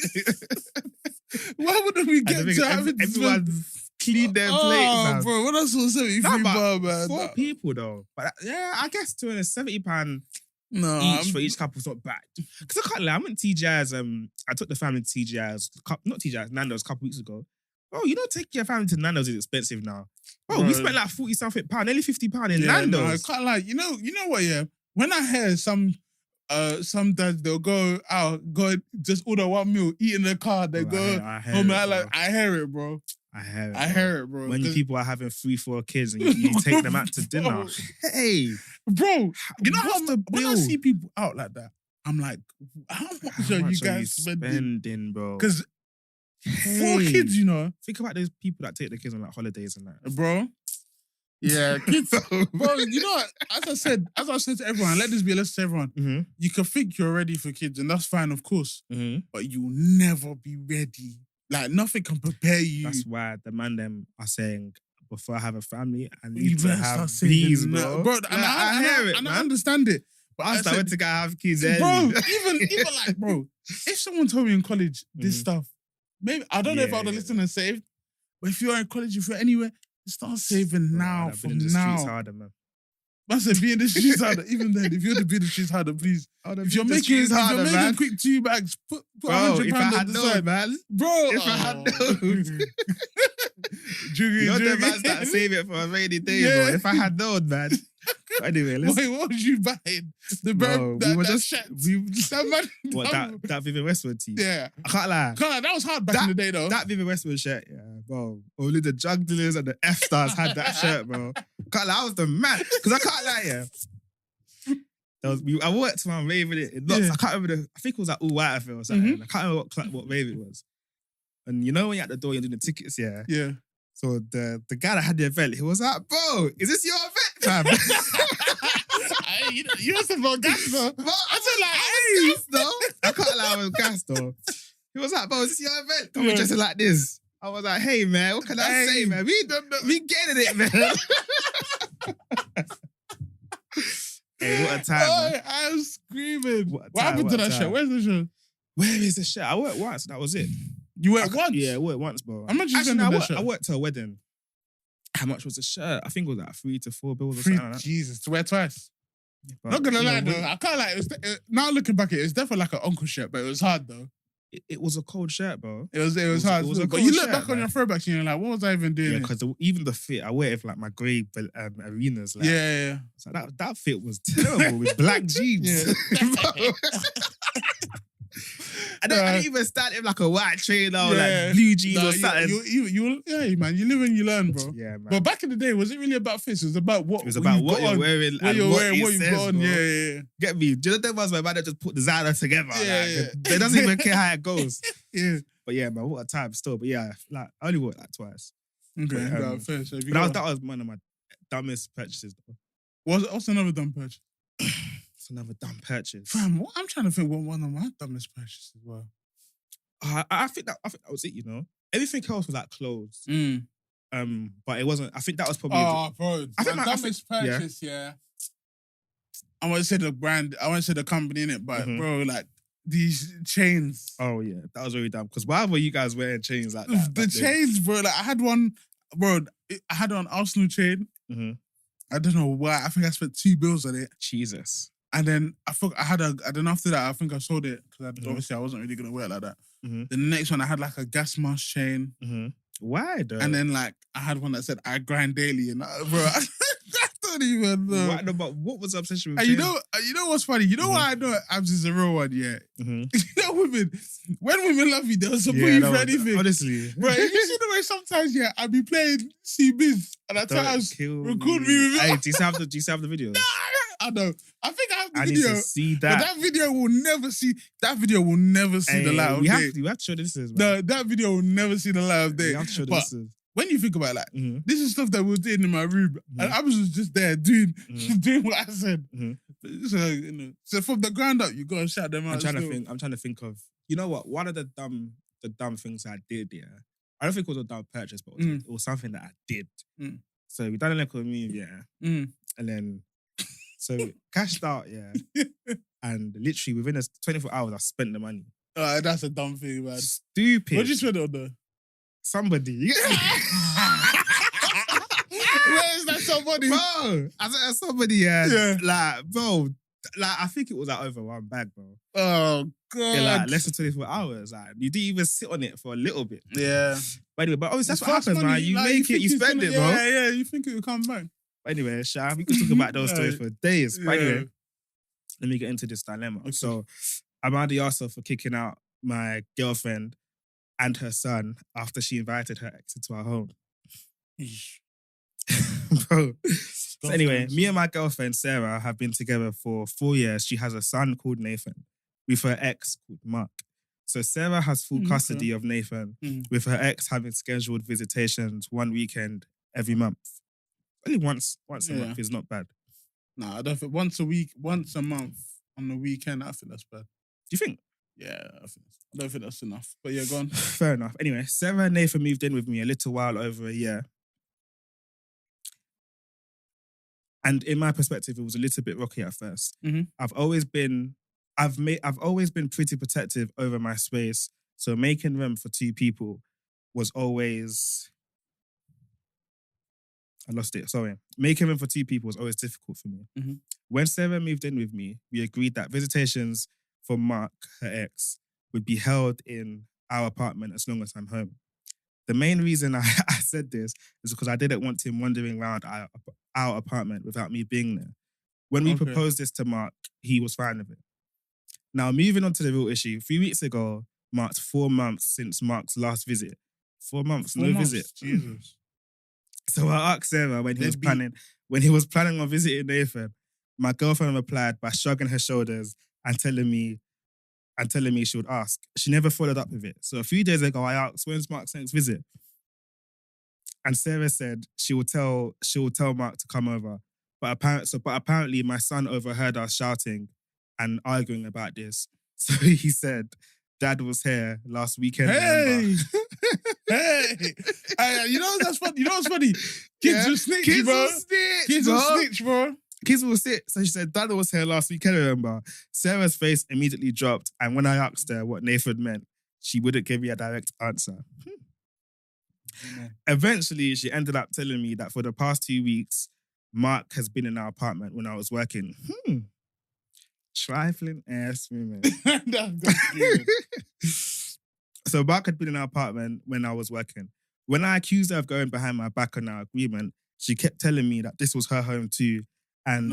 Why wouldn't we get to having everyone clean their plate, man? Bro, what else was 73 bar, man? 4 people though. But I guess £270 for each couple's not bad. Because I can't lie, I went to TGI's, I took the family to TGI's, not TGI's, Nando's a couple weeks ago. Oh, you don't take your family to Nando's is expensive now. Oh, we spent like £40-something, nearly £50 in Nando's. No, I can't lie. You know what? Yeah, when I hear some dads, they'll go out, just order one meal, eat in the car, they go home. I hear it, bro. I hear it, bro. When people are having 3-4 kids and you take them out to dinner, hey, bro, you know how when I see people out like that, I'm like, how much are you guys spending, bro? Because 4 kids, you know. Think about those people that take their kids on like holidays and that. Bro. Yeah, kids. Bro, you know what? As I said to everyone, let this be a lesson to everyone. You can think you're ready for kids, and that's fine, of course. But you'll never be ready. Like, nothing can prepare you. That's why the man them are saying, before I have a family, I need to have these, bro. Bro, and I hear it, and I understand it. But I started to have kids early. Bro, even like, bro, if someone told me in college this stuff, maybe, I don't know if I would have listened and saved, but if you're in college, if you're anywhere, start saving now, from now. Streets harder, man. I said, be in the streets harder. Even then, if you're to be in the streets harder, please. If you're making quick 2 bags, put £100 on the side, man. Bro, if I had known. You're the man that save it for a rainy day, bro. If I had known, man. Anyway, wait, what was you buying? The that Vivian Westwood tee? Yeah. I can't lie. That was hard back in the day, though. That Vivian Westwood shirt, yeah, bro. Only the drug dealers and the F-stars had that shirt, bro. Can't lie, I was the man. Because I can't lie, I worked for my rave with it. I can't remember I think it was like all white, I feel, or something. I can't remember what rave it was. And you know when you're at the door, you're doing the tickets, yeah? Yeah. So the guy that had the event, he was like, bro, is this your event, fam? You must have got gas, though. I said, like, I can't lie, I was gas, though. He was like, bro, is this your event? Come on, dressing like this. I was like, hey, man, what can I say, man? We getting it, man. Hey, what a time, man. I was screaming. What happened to that shirt? Where's the shirt? Where is the shirt? I wore it once. That was it. You wore it once? Yeah, I wore it once, bro. How much you spend on that shirt? I worked to a wedding. How much was the shirt? I think it was like $3 to $4 or something like that. Jesus, to wear twice. But, not gonna lie though, I can't like. Now looking back, it's definitely like an uncle shirt, but it was hard though. It was a cold shirt, bro. It was hard. But you look back on your throwbacks and you're like, what was I even doing? Yeah, because even the fit, I wear it for like my grey arenas. Like, yeah. So that fit was terrible with black jeans. I don't even stand in like a white trainer or like blue jeans or something. Man, you live and you learn, bro. Yeah, man. But back in the day, was it really about fits? It was about what you're wearing and what you got on. Yeah. Get me? Do you know that was my man that just put designer together? They doesn't even care how it goes. Yeah. But yeah, man, what a time still. But yeah, like I only wore it like twice. Okay, fair. So that was one of my dumbest purchases though. What's another dumb purchase? It's another dumb purchase. Fam, I'm trying to think what one of my dumbest purchases were. I think that was it, you know. Everything else was like clothes. But it wasn't. I think that was probably. Bro, my dumbest purchase, yeah. I won't say the brand, I won't say the company in it, but bro, like these chains. Oh yeah, that was very dumb. Because why were you guys wearing chains like that? The chains, bro. Like I had one, bro. I had an Arsenal chain. I don't know why. I think I spent $2 on it. Jesus. And then then after that, I think I sold it because obviously I wasn't really gonna wear it like that. Then the next one, I had like a gas mask chain. Why though? And then like I had one that said I grind daily, and bro, I don't even know. Why, no, but what was the obsession with? And you know what's funny? You know why I know abs is a real one? Yeah. You know, when women love you, they'll support you for anything. Honestly, bro. You see the way sometimes I be playing CBiz and I tell us record me with it. Hey, do you have the video? I know. I think I have the I video. Need to see that. But that video will never see the light of day. We have to show this is. That video will never see the light of day. We have to show this is. When you think about it, like, this is stuff that we were doing in my room, and I was just there doing what I said. So from the ground up, you gotta shout them out. I'm trying to think of. You know what? One of the dumb things I did. Yeah, I don't think it was a dumb purchase, but it was something that I did. So we done a little move, and then. So cashed out, and literally within 24 hours, I spent the money. That's a dumb thing, man. Stupid. What did you spend it on though? Somebody. Where is that somebody? Bro, I said somebody, like, bro, like, I think it was like over one bag, bro. Oh, God. Like less than 24 hours. Like, you didn't even sit on it for a little bit. Yeah. But anyway, obviously that's what happens, man. You make it, you spend it, bro. Yeah, you think it will come back. But anyway, Sha, we can talk about those stories for days. But anyway, let me get into this dilemma. Okay. So, I'm Andy Arthur for kicking out my girlfriend and her son after she invited her ex into our home. Bro. So anyway, me and my girlfriend, Sarah, have been together for 4 years. She has a son called Nathan with her ex called Mark. So Sarah has full custody of Nathan with her ex having scheduled visitations one weekend every month. Only once a month is not bad. No, I don't think once a month on the weekend, I think that's bad. Do you think? Yeah, I don't think that's enough. But yeah, go on. Fair enough. Anyway, Sarah and Nathan moved in with me a little while over a year. And in my perspective, it was a little bit rocky at first. I've always been pretty protective over my space. So making room for two people was always... I lost it, sorry. Making room for two people was always difficult for me. When Sarah moved in with me, we agreed that visitations for Mark, her ex, would be held in our apartment as long as I'm home. The main reason I said this is because I didn't want him wandering around our apartment without me being there. When we proposed this to Mark, he was fine with it. Now, moving on to the real issue. 3 weeks ago marked 4 months since Mark's last visit. 4 months, no visit. Jesus. So I asked Sarah when he was planning on visiting Nathan. My girlfriend replied by shrugging her shoulders and telling me she would ask. She never followed up with it. So a few days ago, I asked, when's Mark's next visit? And Sarah said she will tell Mark to come over. But apparently my son overheard us shouting and arguing about this. So he said, Dad was here last weekend. Hey! Hey, you know that's funny. You know what's funny? Kids will snitch, bro. Kids will snitch, bro. Kids will sit. So she said, Dad was here last week, I remember. Sarah's face immediately dropped, and when I asked her what Nathan meant, she wouldn't give me a direct answer. Eventually, she ended up telling me that for the past 2 weeks, Mark has been in our apartment when I was working. Trifling ass women. So Mark had been in our apartment when I was working. When I accused her of going behind my back on our agreement, she kept telling me that this was her home too, and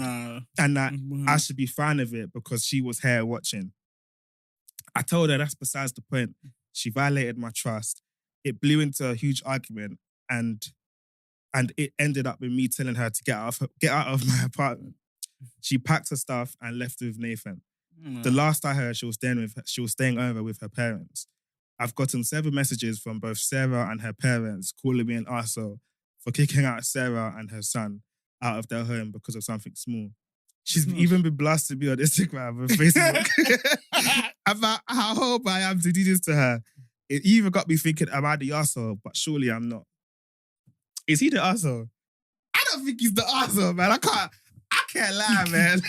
that I should be fine with it because she was here watching. I told her that's besides the point. She violated my trust. It blew into a huge argument, and it ended up with me telling her to get out of my apartment. She packed her stuff and left with Nathan. The last I heard, she was staying over with her parents. I've gotten several messages from both Sarah and her parents calling me an arsehole for kicking out Sarah and her son out of their home because of something small. She's even been blasting me on Instagram and Facebook about how horrible I am to do this to her. It even got me thinking, am I the arsehole? But surely I'm not. Is he the arsehole? I don't think he's the arsehole, man. I can't lie, man.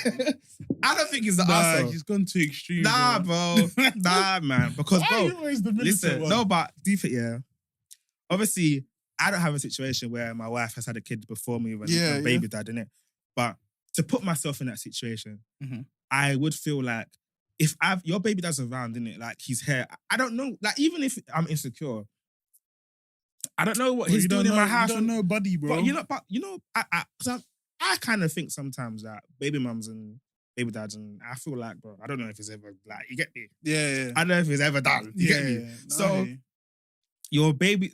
I don't think he's the arsehole. He's gone too extreme. Nah, bro. Nah, man. Because, bro, listen, no, but deep it, yeah. Obviously, I don't have a situation where my wife has had a kid before me with a baby dad, innit? But to put myself in that situation, I would feel like if your baby dad's around, innit? Like he's here. I don't know. Like even if I'm insecure, I don't know what he's doing in my house. You don't know, buddy, bro. But I kind of think sometimes that baby mums and baby dads, and I feel like, bro, I don't know if it's ever like, you get me? Yeah. I don't know if it's ever done. You get me? No, so your baby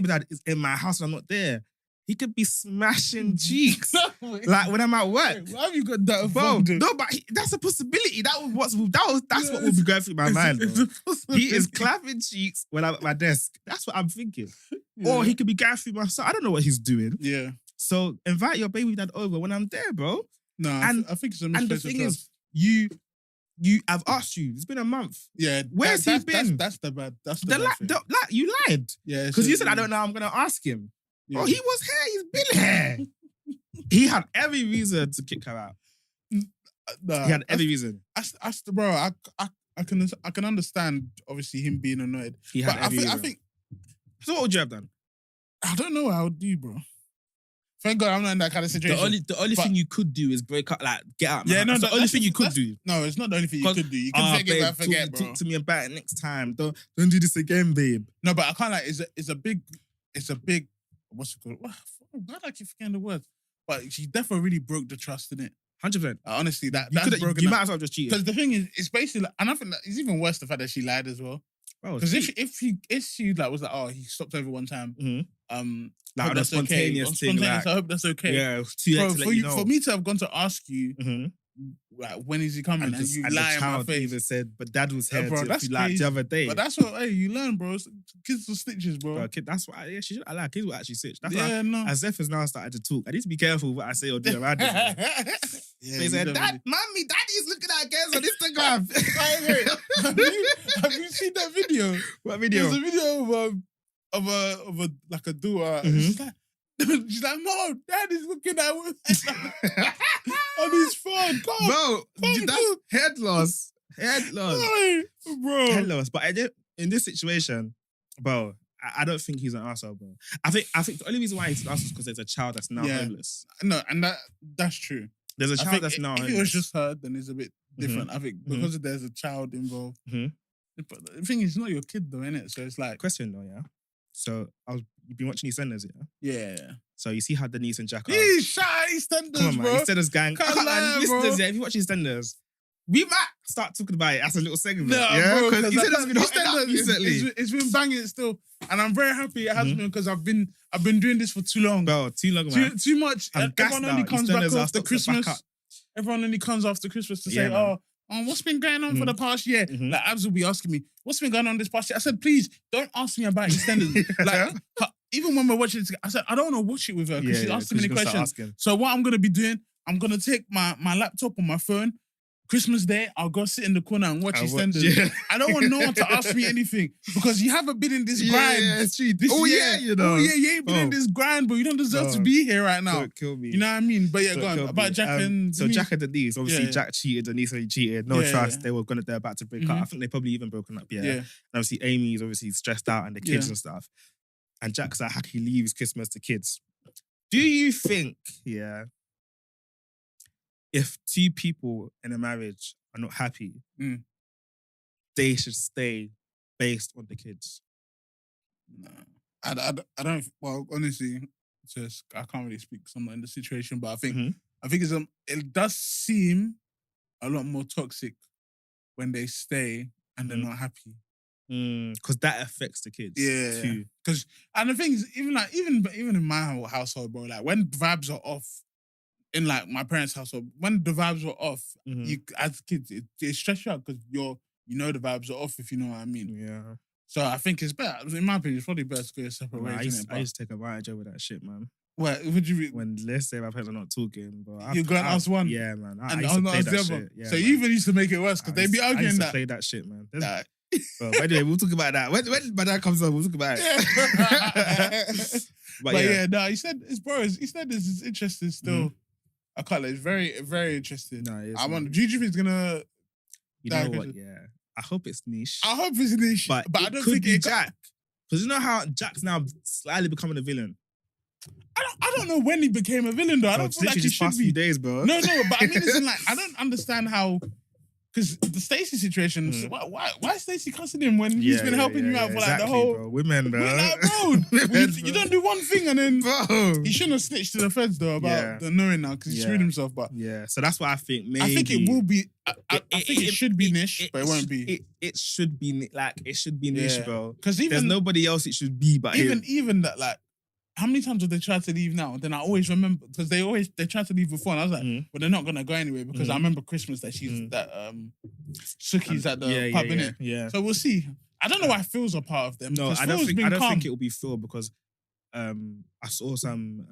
dad is in my house and I'm not there. He could be smashing cheeks. Like when I'm at work. Why have you got that? Bro, no, but that's a possibility. That's what will be going through my mind. He is clapping cheeks when I'm at my desk. That's what I'm thinking. Yeah. Or he could be going through my son. I don't know what he's doing. Yeah. So invite your baby dad over when I'm there, bro. No, I think it's a misplaced. And the thing is, I've asked you. It's been a month. Yeah. Where's he been? That's the bad. That's the bad thing. You lied. Yeah. Because you said, I don't know, I'm going to ask him. Yeah. Oh, he was here. He's been here. He had every reason to kick her out. Nah, he had every reason. Bro, I can understand, obviously, him being annoyed. He had every reason. I think... So what would you have done? I don't know what I would do, bro. Thank God I'm not in that kind of situation. The only thing you could do is break up, like, get out. Yeah, no, that's the only thing you could do. No, it's not the only thing you could do. You can forget, bro. Talk to me about it next time. Don't do this again, babe. No, but I can't like, it's a big, what's it called? Why do I keep forgetting the words? But she definitely really broke the trust in it. 100%. Honestly, that's broken. You might as well just cheat. Because the thing is, it's basically, and I think that it's even worse the fact that she lied as well. Because if she like was like, oh, he stopped over one time, like a spontaneous thing. I hope that's okay. Yeah, it was too late to let you know. For me to have gone to ask you, like, when is he coming? And you lie in my face. Even said, but dad was here bro, that's like the other day. But that's what, hey, you learn, bro. Kids are stitches, bro. That's why, yeah, she should. I like kids will actually stitch. That's why, no. As Zeph has now started to talk, I need to be careful what I say or do around him. They said, Mommy, Daddy's looking at girls on Instagram. Have you seen that video? What video? There's a video of a like a daughter. She's like, Mom, Daddy's looking at me on his phone. Bro, that's head loss. Head loss. Bro. Head loss. But in this situation, bro, I don't think he's an arsehole, bro. I think the only reason why he's an arsehole is because there's a child that's now homeless. No, and that's true. There's a child that's now homeless. If it was just her, then it's a bit different. I think because there's a child involved. But the thing is, it's not your kid though, innit? So it's like... Question though, yeah? So you've been watching EastEnders, yeah? Yeah. So you see how Denise and Jack are... He's shy EastEnders, come on, bro. Man. EastEnders gang. Listeners, yeah, if you watch EastEnders, we might start talking about it as a little segment. No, yeah? Because EastEnders it's been banging still. And I'm very happy it has been because I've been doing this for too long. Bro, too long, man. Too much. Everyone only comes back after Christmas. Everyone only comes after Christmas to say, man. Oh, what's been going on for the past year? Like, Abs will be asking me, what's been going on this past year? I said, please, don't ask me about EastEnders. Like, even when we're watching it, I said, I don't want to watch it with her because she's asking me questions. So what I'm going to be doing, I'm going to take my laptop or my phone, Christmas Day, I'll go sit in the corner and watch EastEnders. Yeah. I don't want no one to ask me anything because you haven't been in this grind. Yeah, it's true. You know. Oh, yeah, you ain't been in this grind, but you don't deserve to be here right now. Don't kill me. You know what I mean? But yeah, go on. About Jack and So Denise. Jack and Denise, obviously Jack cheated, Denise cheated. No trust. They're about to break up. I think they probably even broken up. Yeah. And obviously Amy's obviously stressed out and the kids and stuff. And Jack's like, how he leaves Christmas to kids. Do you think, if two people in a marriage are not happy, they should stay based on the kids? No. I don't. Well, honestly, I can't really speak because I'm not in the situation. But I think it does seem a lot more toxic when they stay and they're not happy. Because that affects the kids. Yeah. Too. And the thing is, even in my household, bro, like when vibes are off. In like my parents' household, when the vibes were off, you as kids, it stresses you out because you know the vibes are off, if you know what I mean. Yeah. So I think it's better. In my opinion, it's probably better to go a separate way. I used to take advantage over that shit, man. What would you? When let's say my parents are not talking, but you go and ask one. Yeah, man. I and used to play the that other. shit. Yeah, so you even used to make it worse because they'd be arguing I used that. to play that shit, man. But anyway, we'll talk about that. When my dad comes on, we'll talk about it. but yeah, no, he said this is interesting still. I can't. It's very, very interesting. No, I want. Do you think it's gonna? You know what? Yeah, I hope it's niche. I hope it's niche, but I don't think it's Jack. Because you know how Jack's now slightly becoming a villain. I don't know when he became a villain though. I don't feel like he should be. Few days, bro. No, but I mean, it's like I don't understand how. Because the Stacey situation, why is Stacey cussing him when he's been helping you out for like the whole... Bro. Women, bro. You don't do one thing and then... Bro. He shouldn't have snitched to the feds though about the knowing now because he screwed himself. But yeah, so that's what I think. Maybe I think it will be... I think it should be niche, but it won't be. It should be niche, bro. Because there's nobody else it should be but even that, like, how many times have they tried to leave now? Then I always remember because they tried to leave before, and I was like, "Well, they're not gonna go anyway." Because I remember Christmas that Suki's at the pub, innit? Yeah. So we'll see. I don't know why Phil's a part of them. No, I don't think it will be Phil because I saw some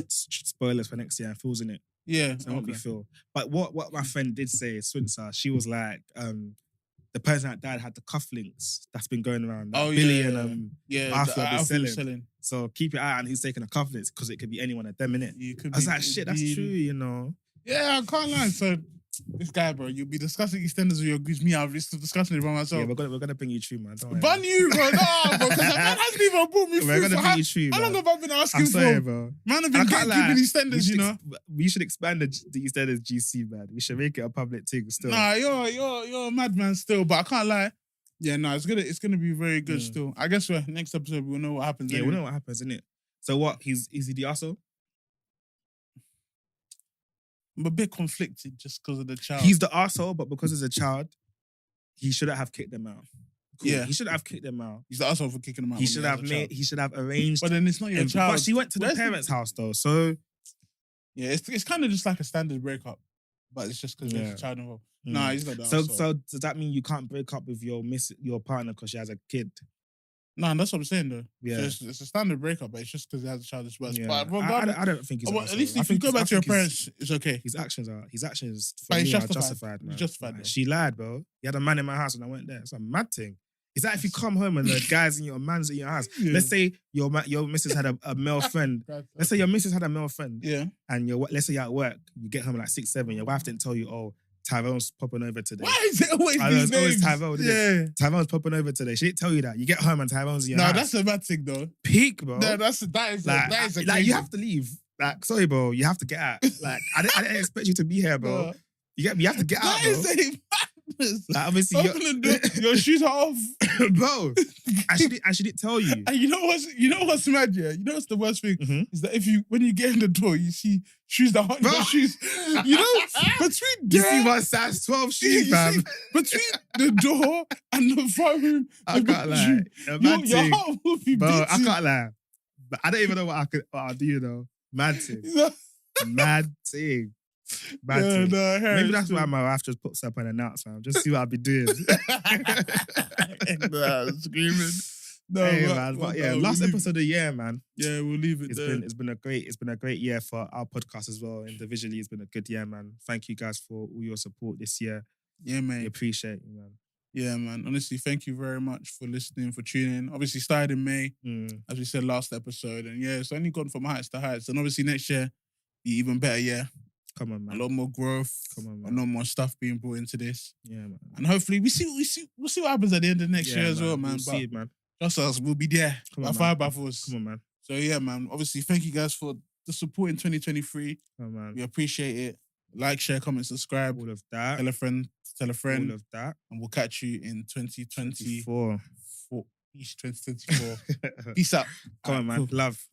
spoilers for next year and Phil's in it. Yeah, so it won't be Phil. But what my friend did say, Swincer, she was like, the person that died had the cufflinks that's been going around. Billy Alfred selling. So keep your eye on who's taking the cufflinks because it could be any one of them, innit? I was like, shit, that's true, you know. Yeah, I can't lie. So this guy, bro, you'll be discussing EastEnders with your goose. Me, I'll be discussing it by myself. Yeah, we're gonna bring you true, man. Ban you, bro. No, bro, because that man hasn't even brought me through. We're gonna bring you true, How long have I been asking for? Bro. Man, I've been keeping EastEnders, you know. We should expand the EastEnders GC, man. We should make it a public thing still. Nah, you're a madman still, but I can't lie. Yeah, no, it's gonna be very good still. I guess next episode we'll know what happens. Yeah, we'll know what happens, innit? So what? Is he the arsehole? I'm a bit conflicted just because of the child. He's the arsehole, but because it's a child, he shouldn't have kicked them out. Cool. Yeah, he should have kicked them out. He's the arsehole for kicking them out. He should have arranged. But then it's not your child. But she went to the parents' house though, so yeah, it's kind of just like a standard breakup, but it's just because there's a child involved. Nah, he's not the arsehole. So does that mean you can't break up with your partner because she has a kid? No, that's what I'm saying though. Yeah, so it's a standard breakup, but it's just because it has a child as well. Yeah. But I don't think he's. At least if you go back to your parents, it's okay. His actions for but me it's are justified, man. It's justified. Like, she lied, bro. You had a man in my house and I went there. It's a mad thing. It's like if you come home and the guys in your man's in your house. Yeah. Let's say your missus had a male friend. Let's say your missus had a male friend. Yeah. And let's say you're at work, you get home at like 6, 7. Your wife didn't tell you, oh, Tyrone's popping over today. Why is it always these names? Always Tyrone, Tyrone's popping over today. She didn't tell you that. You get home and Tyrone's in your house. No, that's a bad thing though. Peak, bro. No, that is like you have to leave. Like, sorry, bro. You have to get out. Like, I didn't expect you to be here, bro. You get me? You have to get out, bro. That is a madness. Like, obviously, your shoes are off, bro. I should tell you. And you know what's mad? Yeah, you know what's the worst thing is that when you get in the door, you see shoes that aren't your shoes. You know, you see my size 12 shoes, fam. Between the door and the front room, I can't lie. Your heart will be beating. Bro, I can't lie. But I don't even know what I'll do. You know, mad thing, mad thing. Maybe that's why my wife just puts up unannounced, man. Just see what I'll be doing. Screaming. But yeah, last episode of the year, man. Yeah, we'll leave it there. It's been a great year for our podcast as well. Individually, it's been a good year, man. Thank you guys for all your support this year. Yeah, mate. We appreciate you, man. Yeah, man. Honestly, thank you very much for listening, for tuning in. Obviously, started in May, as we said last episode. And yeah, it's only gone from heights to heights. And obviously, next year, be even better year. Come on, man. A lot more growth. Come on, man. A lot more stuff being brought into this. Yeah, man. And hopefully, we'll see what happens at the end of next year as well, man. We'll see it, man. Just us, we'll be there. Come on, fire by force. Come on, man. So yeah, man. Obviously, thank you guys for the support in 2023. Come on, man. We appreciate it. Like, share, comment, subscribe. All of that. Tell a friend. All of that. And we'll catch you in 2024. 2024. Peace out. Come on, man. Cool. Love.